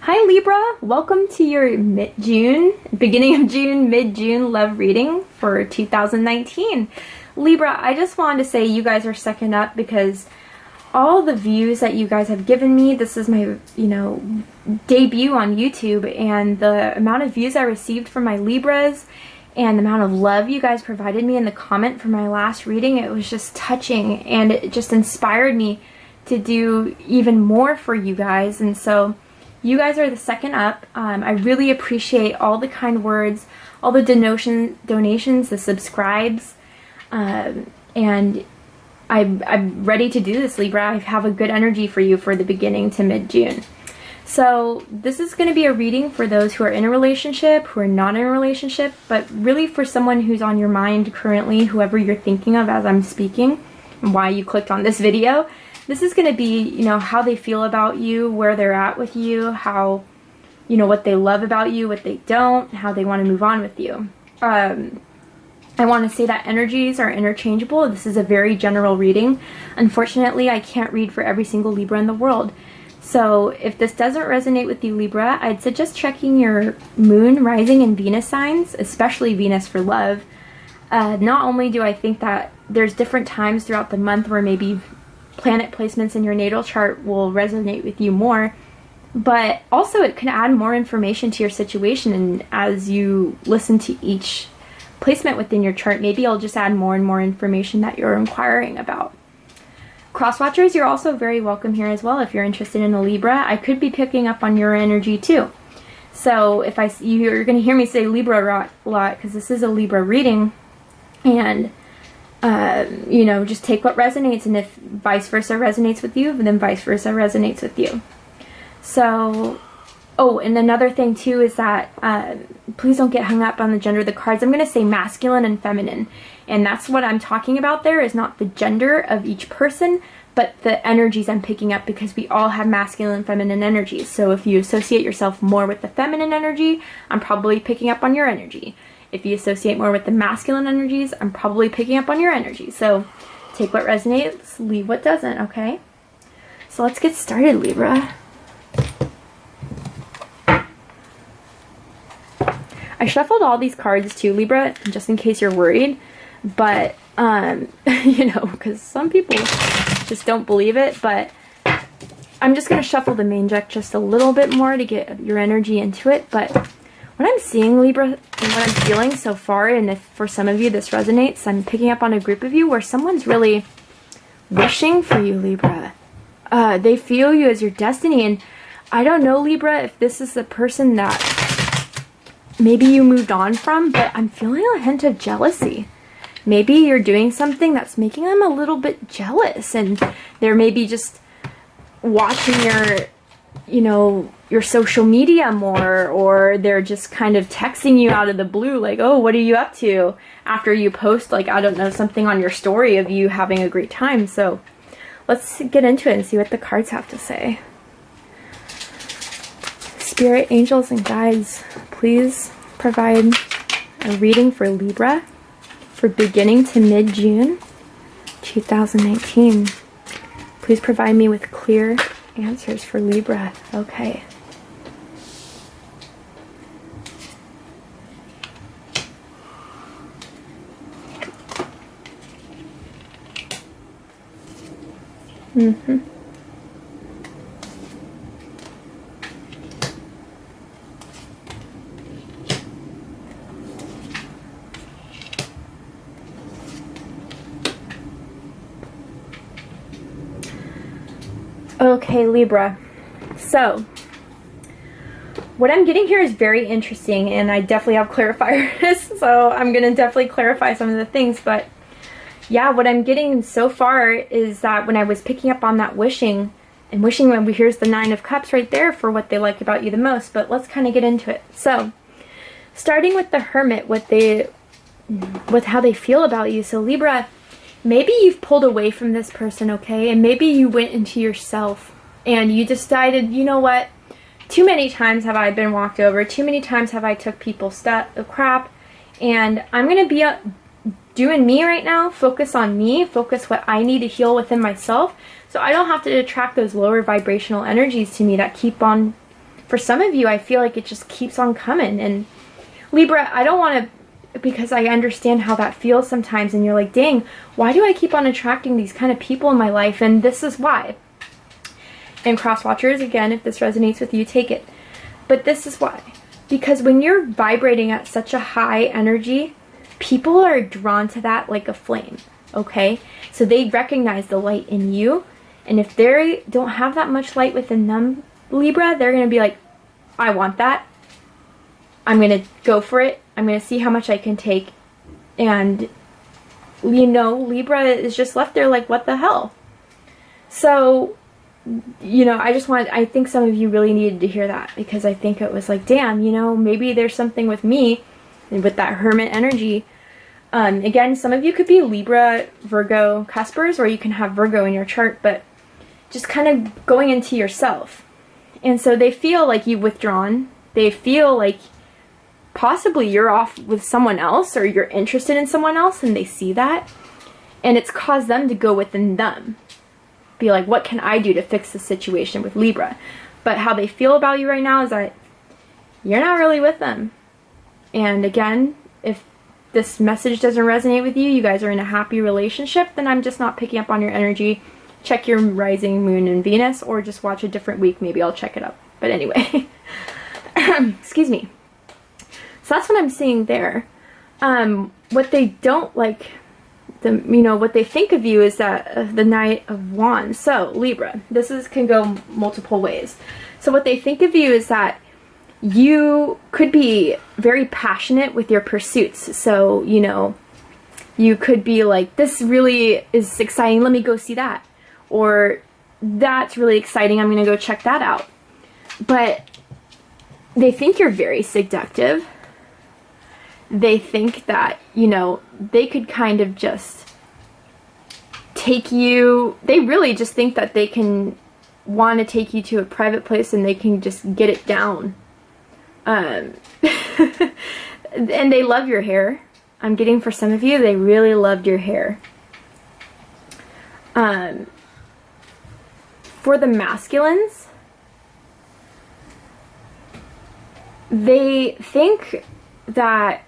Hi Libra, welcome to your beginning of June, mid-June love reading for 2019. Libra, I just wanted to say you guys are second up because all the views that you guys have given me, this is my, debut on YouTube, and the amount of views I received from my Libras and the amount of love you guys provided me in the comment for my last reading, it was just touching, and it just inspired me to do even more for you guys. And so you guys are the second up. I really appreciate all the kind words, all the donations, the subscribes, and I'm ready to do this, Libra. I have a good energy for you for the beginning to mid-June. So this is going to be a reading for those who are in a relationship, who are not in a relationship, but really for someone who's on your mind currently, whoever you're thinking of as I'm speaking, and why you clicked on this video. This is going to be, how they feel about you, where they're at with you, how, what they love about you, what they don't, how they want to move on with you. I want to say that energies are interchangeable. This is a very general reading. Unfortunately, I can't read for every single Libra in the world. So if this doesn't resonate with you, Libra, I'd suggest checking your moon, rising, and Venus signs, especially Venus for love. Not only do I think that there's different times throughout the month where maybe planet placements in your natal chart will resonate with you more, but also it can add more information to your situation, and as you listen to each placement within your chart, maybe I'll just add more and more information that you're inquiring about. Crosswatchers, you're also very welcome here as well if you're interested in a Libra. I could be picking up on your energy too. So if you're going to hear me say Libra a lot because this is a Libra reading, and just take what resonates, and if vice versa resonates with you, then vice versa resonates with you. So, and another thing too is that please don't get hung up on the gender of the cards. I'm going to say masculine and feminine, and that's what I'm talking about there, is not the gender of each person, but the energies I'm picking up, because we all have masculine and feminine energies. So if you associate yourself more with the feminine energy, I'm probably picking up on your energy. If you associate more with the masculine energies, I'm probably picking up on your energy. So take what resonates, leave what doesn't, okay? So let's get started, Libra. I shuffled all these cards too, Libra, just in case you're worried. But, because some people just don't believe it. But I'm just going to shuffle the main deck just a little bit more to get your energy into it. But what I'm seeing, Libra, and what I'm feeling so far, and if for some of you this resonates, I'm picking up on a group of you where someone's really wishing for you, Libra. They feel you as your destiny, and I don't know, Libra, if this is the person that maybe you moved on from, but I'm feeling a hint of jealousy. Maybe you're doing something that's making them a little bit jealous, and they're maybe just watching your social media more, or they're just kind of texting you out of the blue, like, oh, what are you up to? After you post, like, I don't know, something on your story of you having a great time. So let's get into it and see what the cards have to say. Spirit, angels, and guides, please provide a reading for Libra for beginning to mid-June 2019. Please provide me with clear answers for Libra. Okay. Okay, Libra. So, what I'm getting here is very interesting, and I definitely have clarifiers, so I'm going to definitely clarify some of the things, but yeah, what I'm getting so far is that when I was picking up on that wishing, here's the Nine of Cups right there for what they like about you the most, but let's kind of get into it. So, starting with the Hermit, with how they feel about you. So Libra, maybe you've pulled away from this person, okay? And maybe you went into yourself and you decided, you know what? Too many times have I been walked over. Too many times have I took people's crap. And I'm going to be doing me right now. Focus on me. Focus what I need to heal within myself. So I don't have to attract those lower vibrational energies to me that keep on for some of you, I feel like it just keeps on coming. And Libra, I don't want to, because I understand how that feels sometimes, and you're like, dang, why do I keep on attracting these kind of people in my life? And this is why. And cross watchers, again, if this resonates with you, take it. But this is why. Because when you're vibrating at such a high energy, people are drawn to that like a flame, okay? So they recognize the light in you, and if they don't have that much light within them, Libra, they're going to be like, I want that. I'm going to go for it. I'm going to see how much I can take. And, you know, Libra is just left there like, what the hell? So, you know, I think some of you really needed to hear that, because I think it was like, damn, you know, maybe there's something with me and with that hermit energy. Again, some of you could be Libra, Virgo, cuspers, or you can have Virgo in your chart, but just kind of going into yourself. And so they feel like you've withdrawn. They feel like possibly you're off with someone else, or you're interested in someone else, and they see that. And it's caused them to go within them. Be like, what can I do to fix the situation with Libra? But how they feel about you right now is that you're not really with them. And again, if this message doesn't resonate with you, you guys are in a happy relationship, then I'm just not picking up on your energy. Check your rising, moon, and Venus, or just watch a different week. Maybe I'll check it up. But anyway, excuse me. So that's what I'm seeing there. What they don't like, what they think of you is that the Knight of Wands. So Libra, can go multiple ways. So what they think of you is that you could be very passionate with your pursuits. So, you know, you could be like, this really is exciting, let me go see that. Or that's really exciting, I'm going to go check that out. But they think you're very seductive. They think that, you know, they could kind of just take you, they really just think that they can want to take you to a private place and they can just get it down. And they love your hair. I'm getting for some of you, they really loved your hair. For the masculines, they think that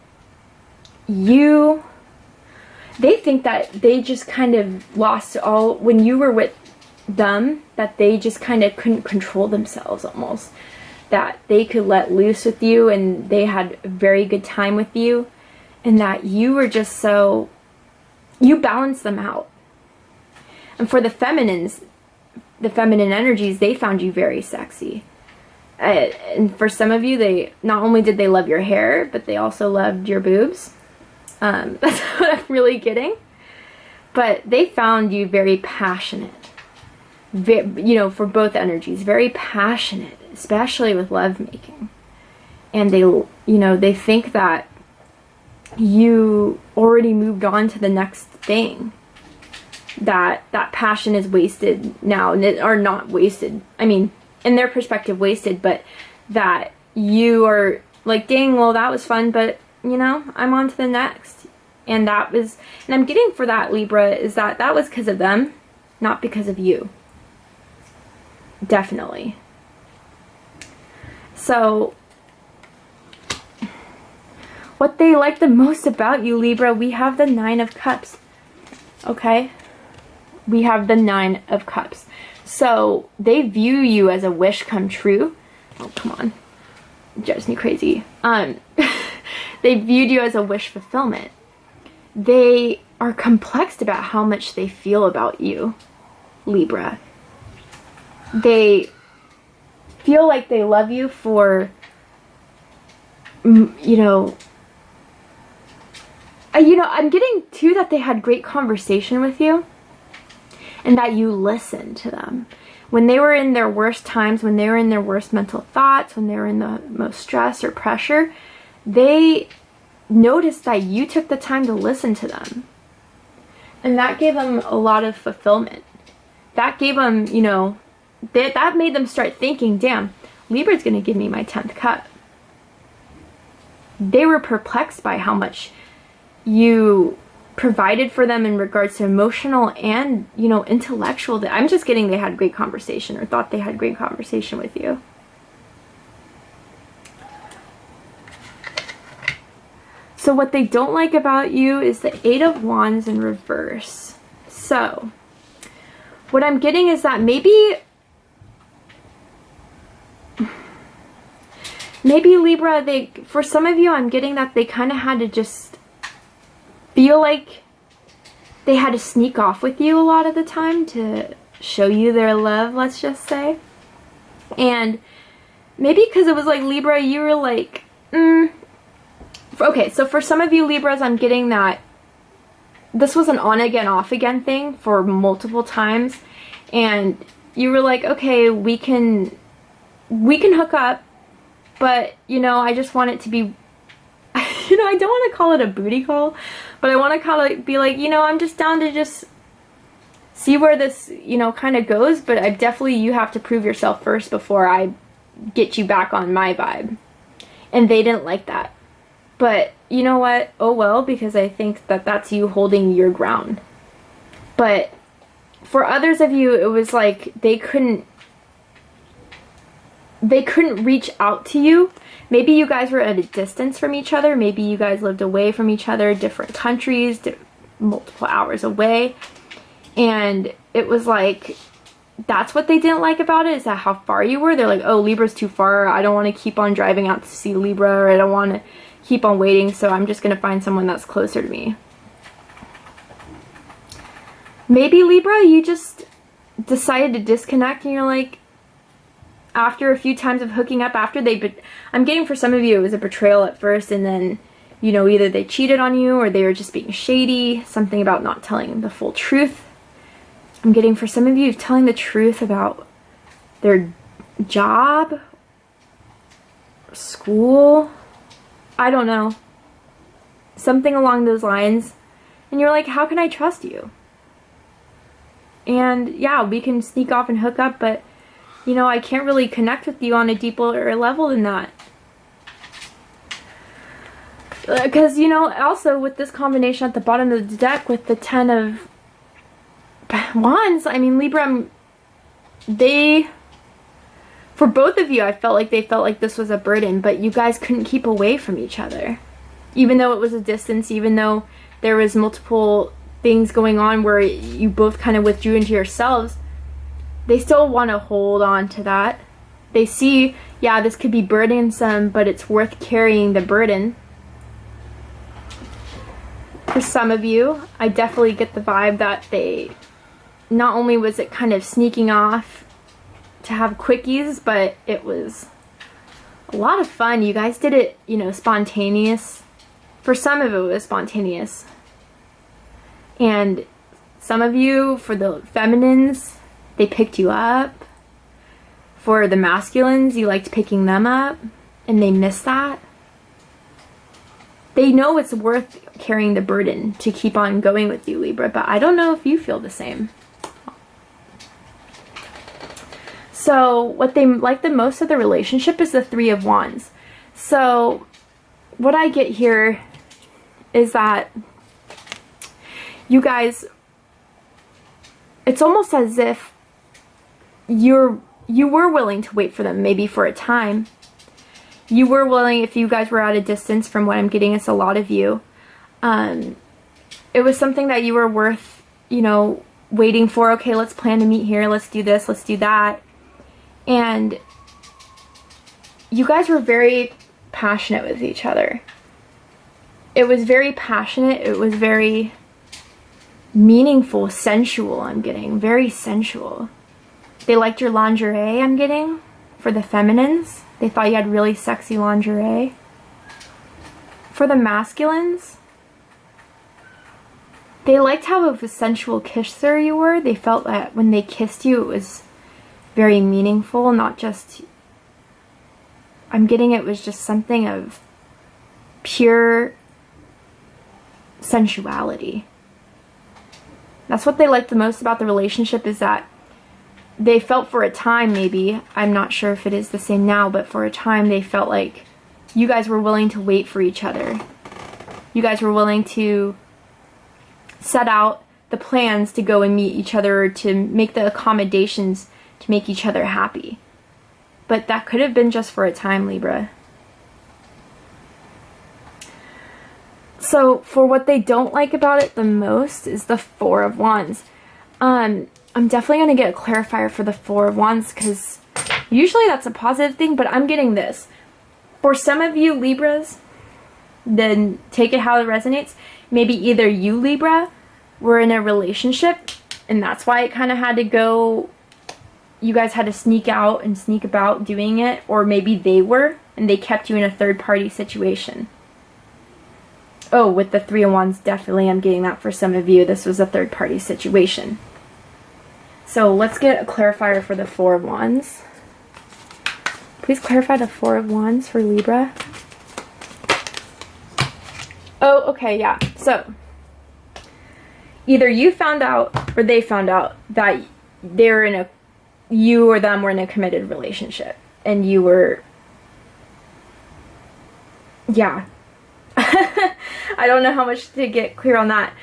they just kind of lost all, when you were with them, that they just kind of couldn't control themselves almost. That they could let loose with you and they had a very good time with you, and that you were just so, you balanced them out. And for the feminines, the feminine energies, they found you very sexy. And for some of you, they not only did they love your hair, but they also loved your boobs. That's what I'm really getting. But they found you very passionate. You know, for both energies, very passionate, especially with lovemaking. And they, you know, they think that you already moved on to the next thing. That passion is wasted now, or not wasted. I mean, in their perspective, wasted, but that you are like, dang, well, that was fun, but, you know, I'm on to the next. And that was, and I'm getting for that, Libra, is that was because of them, not because of you. Definitely. So, what they like the most about you, Libra, we have the Nine of Cups. Okay? We have the Nine of Cups. So, they view you as a wish come true. Oh, come on. It drives me crazy. They viewed you as a wish fulfillment. They are complexed about how much they feel about you, Libra. They feel like they love you for, you know, I'm getting too that they had great conversation with you and that you listened to them. When they were in their worst times, when they were in their worst mental thoughts, when they were in the most stress or pressure, they noticed that you took the time to listen to them. And that gave them a lot of fulfillment. That gave them, you know, that made them start thinking, damn, Libra's going to give me my 10th cup. They were perplexed by how much you provided for them in regards to emotional and, you know, intellectual. I'm just getting they had great conversation or thought they had great conversation with you. So what they don't like about you is the Eight of Wands in reverse. So what I'm getting is that maybe Libra, for some of you, I'm getting that they kind of had to just feel like they had to sneak off with you a lot of the time to show you their love, let's just say. And maybe because it was like, Libra, you were like, Okay, so for some of you Libras, I'm getting that this was an on again, off again thing for multiple times. And you were like, okay, we can hook up, but, you know, I just want it to be, you know, I don't want to call it a booty call, but I want to kind of be like, you know, I'm just down to just see where this, you know, kind of goes, but I definitely, you have to prove yourself first before I get you back on my vibe. And they didn't like that. But you know what? Oh well, because I think that that's you holding your ground. But for others of you, it was like they couldn't reach out to you. Maybe you guys were at a distance from each other. Maybe you guys lived away from each other, different countries, multiple hours away. And it was like, that's what they didn't like about it, is that how far you were. They're like, oh, Libra's too far. I don't want to keep on driving out to see Libra, or I don't want to keep on waiting, so I'm just going to find someone that's closer to me. Maybe Libra, you just decided to disconnect and you're like, after a few times of hooking up, after I'm getting for some of you it was a betrayal at first, and then, you know, either they cheated on you or they were just being shady, something about not telling the full truth. I'm getting for some of you telling the truth about their job, school, I don't know, something along those lines. And you're like, how can I trust you? And yeah, we can sneak off and hook up, but you know, I can't really connect with you on a deeper level than that. Because, you know, also with this combination at the bottom of the deck with the 10 of Wands, I mean, Libra, for both of you, I felt like they felt like this was a burden, but you guys couldn't keep away from each other. Even though it was a distance, even though there was multiple things going on where you both kind of withdrew into yourselves, they still want to hold on to that. They see, yeah, this could be burdensome, but it's worth carrying the burden. For some of you, I definitely get the vibe that they, not only was it kind of sneaking off to have quickies, but it was a lot of fun. You guys did it, you know, spontaneous. For some of it was spontaneous. And some of you, for the feminines, they picked you up. For the masculines, you liked picking them up, and they missed that. They know it's worth carrying the burden to keep on going with you, Libra, but I don't know if you feel the same. So what they like the most of the relationship is the Three of Wands. So what I get here is that you guys, it's almost as if you were willing to wait for them, maybe for a time. You were willing, if you guys were at a distance, from what I'm getting, it's a lot of you. It was something that you were worth, you know, waiting for. Okay, let's plan to meet here. Let's do this. Let's do that. And you guys were very passionate with each other. It was very passionate. It was very meaningful, sensual, I'm getting. Very sensual. They liked your lingerie, I'm getting, for the feminines. They thought you had really sexy lingerie. For the masculines, they liked how of a sensual kisser you were. They felt that when they kissed you, it was very meaningful, not just, I'm getting it was just something of pure sensuality. That's what they liked the most about the relationship, is that they felt for a time, maybe, I'm not sure if it is the same now, but for a time they felt like you guys were willing to wait for each other. You guys were willing to set out the plans to go and meet each other, or to make the accommodations to make each other happy. But that could have been just for a time, Libra. So for what they don't like about it the most is the Four of Wands. I'm definitely going to get a clarifier for the Four of Wands, because usually that's a positive thing, but I'm getting this. For some of you Libras, then take it how it resonates. Maybe either you, Libra, were in a relationship, and that's why it kind of had to go, you guys had to sneak out and sneak about doing it, or maybe they were, and they kept you in a third-party situation. Oh, with the Three of Wands, definitely I'm getting that for some of you. This was a third-party situation. So let's get a clarifier for the Four of Wands. Please clarify the Four of Wands for Libra. Oh, okay, yeah. So, either you found out or they found out that they're in a, you or them were in a committed relationship. And you were, yeah. I don't know how much to get clear on that.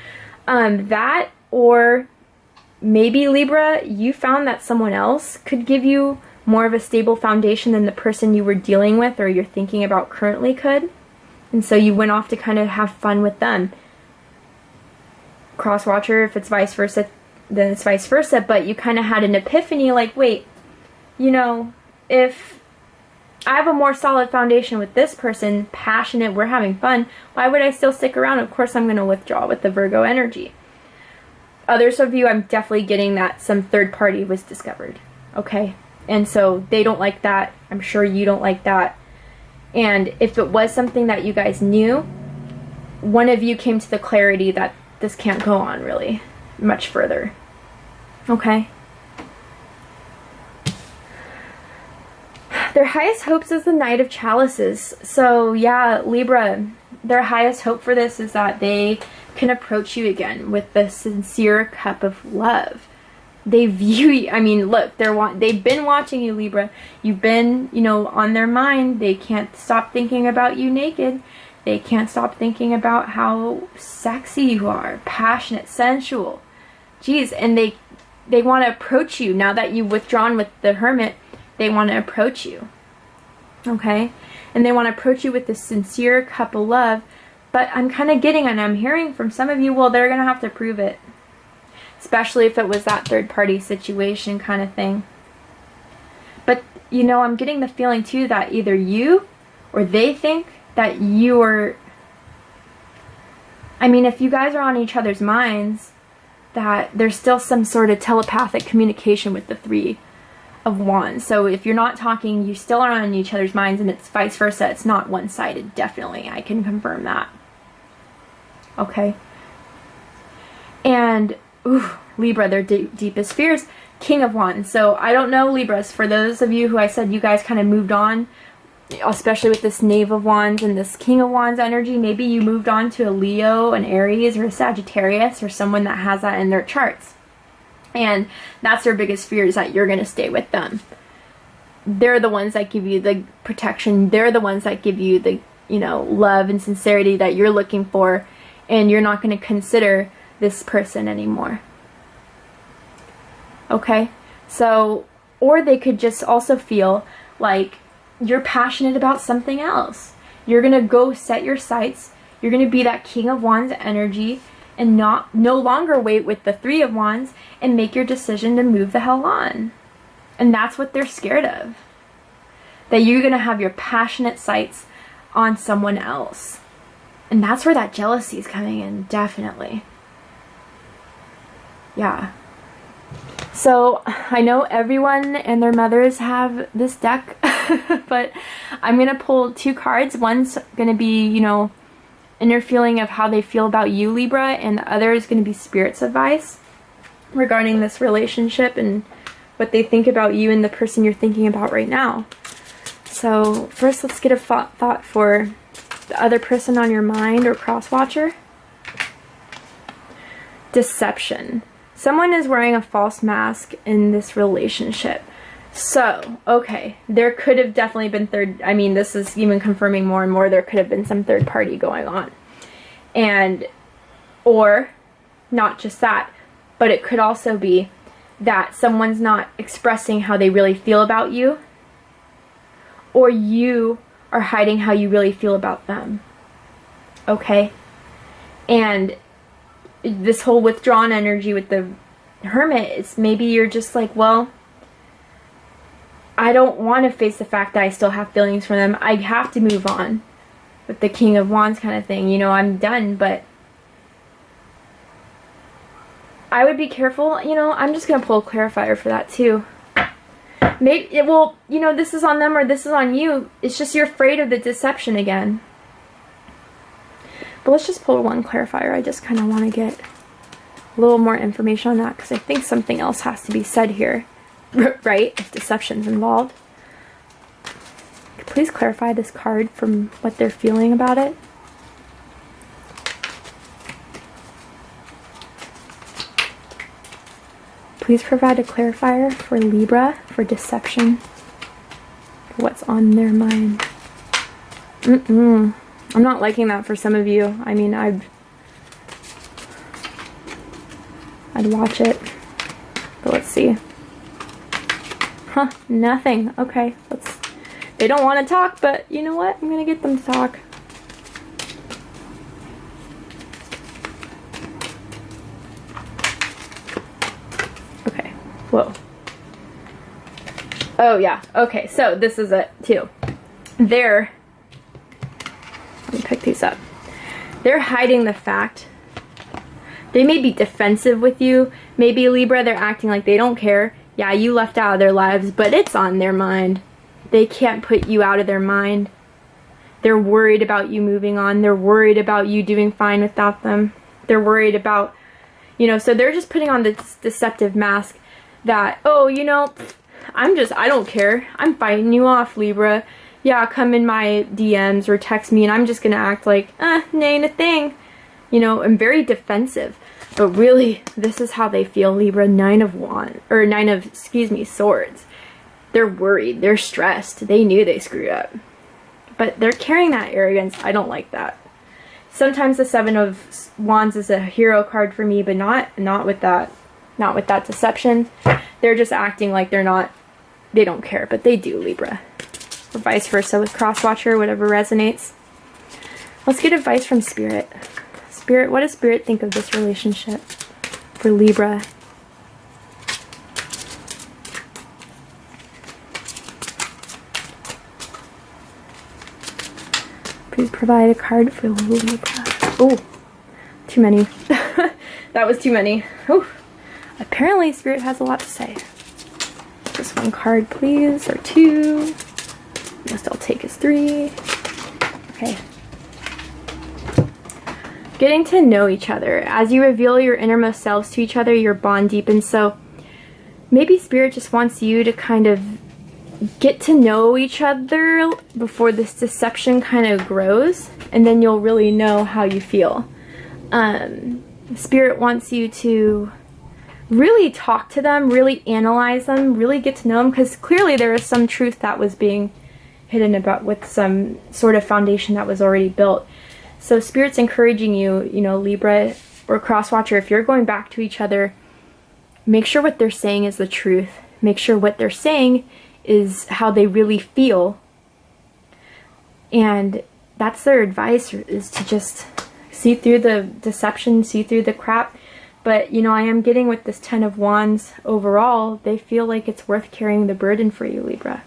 That, or maybe Libra, you found that someone else could give you more of a stable foundation than the person you were dealing with or you're thinking about currently could. And so you went off to kind of have fun with them. Cross-watcher, if it's vice versa, then it's vice versa. But you kind of had an epiphany like, wait, you know, if I have a more solid foundation with this person, passionate, we're having fun, why would I still stick around? Of course I'm going to withdraw with the Virgo energy. Others of you, I'm definitely getting that some third party was discovered. Okay? And so they don't like that. I'm sure you don't like that. And if it was something that you guys knew, one of you came to the clarity that this can't go on really much further. Okay? Their highest hopes is the Knight of Chalices. So yeah, Libra, their highest hope for this is that they can approach you again with the sincere cup of love. They view you, I mean, look, they've been watching you, Libra. You've been, you know, on their mind. They can't stop thinking about you naked. They can't stop thinking about how sexy you are, passionate, sensual. Geez, and they want to approach you. Now that you've withdrawn with the Hermit, they want to approach you. Okay? And they want to approach you with this sincere cup of love. But I'm kind of getting, and I'm hearing from some of you, well, they're going to have to prove it. Especially if it was that third-party situation kind of thing. But, you know, I'm getting the feeling, too, that either you or they think that you are... I mean, if you guys are on each other's minds, that there's still some sort of telepathic communication with the Three of Wands. So if you're not talking, you still are on each other's minds, and it's vice versa. It's not one-sided, definitely. I can confirm that. Okay? And... ooh, Libra, their deepest fears, King of Wands. So I don't know, Libras, for those of you who I said you guys kind of moved on, especially with this Knave of Wands and this King of Wands energy, maybe you moved on to a Leo, an Aries, or a Sagittarius, or someone that has that in their charts. And that's their biggest fear, is that you're going to stay with them. They're the ones that give you the protection. They're the ones that give you the, you know, love and sincerity that you're looking for, and you're not going to consider this person anymore. Okay? So, or they could just also feel like you're passionate about something else. You're going to go set your sights. You're going to be that King of Wands energy and no longer wait with the Three of Wands and make your decision to move the hell on. And that's what they're scared of. That you're going to have your passionate sights on someone else. And that's where that jealousy is coming in, definitely. Yeah. So I know everyone and their mothers have this deck, but I'm going to pull two cards. One's going to be, you know, inner feeling of how they feel about you, Libra, and the other is going to be Spirit's advice regarding this relationship and what they think about you and the person you're thinking about right now. So first, let's get a thought for the other person on your mind or cross-watcher. Deception. Someone is wearing a false mask in this relationship. So, okay, there could have definitely been I mean, this is even confirming more and more, there could have been some third party going on. And, or, not just that, but it could also be that someone's not expressing how they really feel about you, or you are hiding how you really feel about them. Okay? And this whole withdrawn energy with the Hermit, it's maybe you're just like, well, I don't want to face the fact that I still have feelings for them. I have to move on. With the King of Wands kind of thing, you know, I'm done, but I would be careful. You know, I'm just going to pull a clarifier for that too. Maybe it will, you know, this is on them or this is on you. It's just you're afraid of the deception again. But let's just pull one clarifier. I just kind of want to get a little more information on that because I think something else has to be said here, right? If deception's involved. Please clarify this card from what they're feeling about it. Please provide a clarifier for Libra for deception. For what's on their mind. I'm not liking that for some of you. I mean, I'd watch it. But let's see. Huh, nothing. Okay, they don't want to talk, but you know what? I'm going to get them to talk. Okay. Whoa. Oh, yeah. Okay, so this is it, too. Let me pick these up. They're hiding the fact. They may be defensive with you. Maybe, Libra, they're acting like they don't care. Yeah, you left out of their lives, but it's on their mind. They can't put you out of their mind. They're worried about you moving on. They're worried about you doing fine without them. They're worried about, you know, so they're just putting on this deceptive mask that, oh, you know, I don't care. I'm fighting you off, Libra. Yeah, come in my DMs or text me and I'm just going to act like, ain't a thing. You know, I'm very defensive. But really, this is how they feel, Libra. Swords. They're worried. They're stressed. They knew they screwed up. But they're carrying that arrogance. I don't like that. Sometimes the Seven of Wands is a hero card for me, but not with that. Not with that deception. They're just acting like they don't care, but they do, Libra. Or vice versa with Crosswatcher, whatever resonates. Let's get advice from Spirit. Spirit, what does Spirit think of this relationship for Libra? Please provide a card for Libra. Oh, too many. That was too many. Ooh. Apparently, Spirit has a lot to say. Just one card, please, or two. Most I'll take is 3. Okay. Getting to know each other. As you reveal your innermost selves to each other, your bond deepens. So maybe Spirit just wants you to kind of get to know each other before this deception kind of grows, and then you'll really know how you feel. Spirit wants you to really talk to them, really analyze them, really get to know them, because clearly there is some truth that was being hidden about with some sort of foundation that was already built. So Spirit's encouraging you, you know, Libra or Crosswatcher, if you're going back to each other, make sure what they're saying is the truth. Make sure what they're saying is how they really feel. And that's their advice, is to just see through the deception, see through the crap. But, you know, I am getting with this 10 of Wands overall, they feel like it's worth carrying the burden for you, Libra.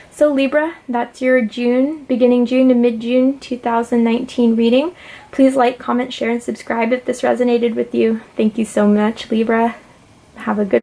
So Libra, that's your beginning June to mid-June 2019 reading. Please like, comment, share, and subscribe if this resonated with you. Thank you so much, Libra. Have a good